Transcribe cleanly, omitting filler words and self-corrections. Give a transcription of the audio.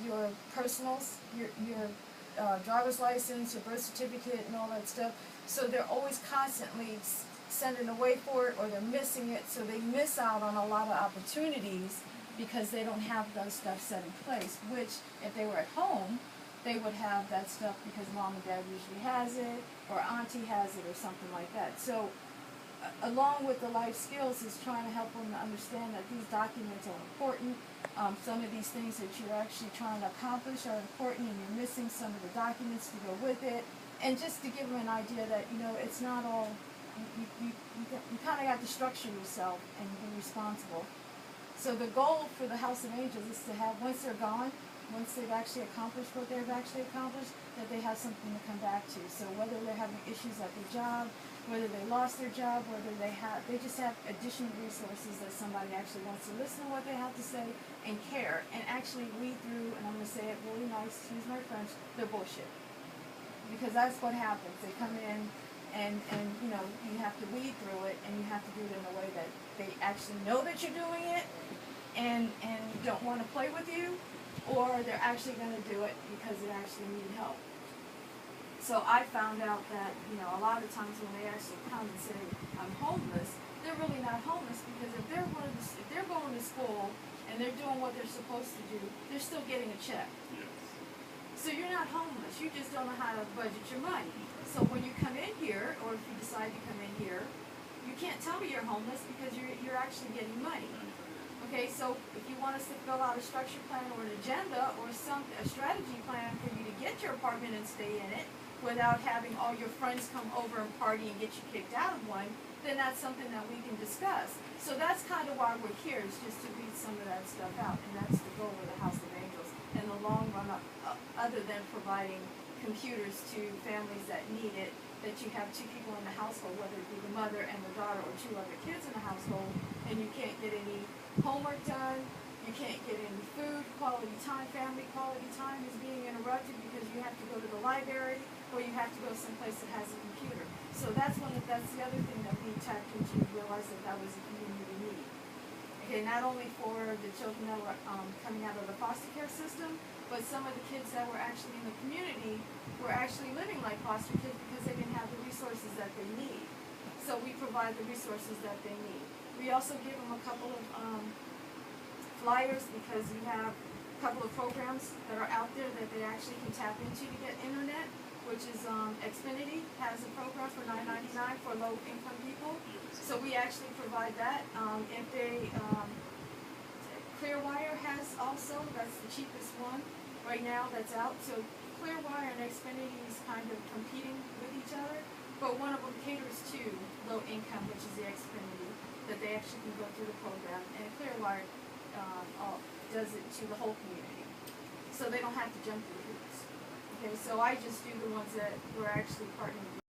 your personals, your driver's license, your birth certificate, and all that stuff. So they're always constantly sending away for it, or they're missing it, so they miss out on a lot of opportunities because they don't have those stuff set in place, which if they were at home, they would have that stuff because mom and dad usually has it, or auntie has it, or something like that. So along with the life skills is trying to help them to understand that these documents are important. Some of these things that you're actually trying to accomplish are important, and you're missing some of the documents to go with it. And just to give them an idea that, it's not all, you kind of have to structure yourself and be responsible. So the goal for the House of Angels is to have, once they're gone, once they've actually accomplished what they've actually accomplished, that they have something to come back to. So whether they're having issues at their job, whether they lost their job, whether they just have additional resources that somebody actually wants to listen to what they have to say and care and actually weed through, and I'm going to say it really nice, excuse my French, their bullshit. Because that's what happens. They come in and you have to weed through it, and you have to do it in a way that they actually know that you're doing it and don't want to play with you, or they're actually going to do it because they actually need help. So I found out that, a lot of times when they actually come and say, I'm homeless, they're really not homeless, because if they're going to school and they're doing what they're supposed to do, they're still getting a check. Yes. So you're not homeless, you just don't know how to budget your money. So when you come in here, or if you decide to come in here, you can't tell me you're homeless because you're actually getting money. Okay, so if you want us to fill out a structure plan or an agenda or a strategy plan for you to get your apartment and stay in it without having all your friends come over and party and get you kicked out of one, then that's something that we can discuss. So that's kind of why we're here, is just to weed some of that stuff out, and that's the goal of the House of Angels in the long run, other than providing computers to families that need it, that you have two people in the household, whether it be the mother and the daughter or two other kids in the household, and you can't get any homework done, you can't get any food, quality time, family quality time is being interrupted because you have to go to the library or you have to go someplace that has a computer. So that's the other thing that we tapped into, realized that was a community need. Okay, not only for the children that were coming out of the foster care system, but some of the kids that were actually in the community were actually living like foster kids because they didn't have the resources that they need. So we provide the resources that they need. We also give them a couple of flyers, because we have a couple of programs that are out there that they actually can tap into to get internet, which is Xfinity has a program for $9.99 for low-income people. So we actually provide that. If they Clearwire has also, that's the cheapest one right now that's out. So Clearwire and Xfinity is kind of competing with each other, but one of them caters to low income, which is the Xfinity, that they actually can go through the program, and Clearwire does it to the whole community, so they don't have to jump through hoops. Okay, so I just do the ones that we're actually partnering with.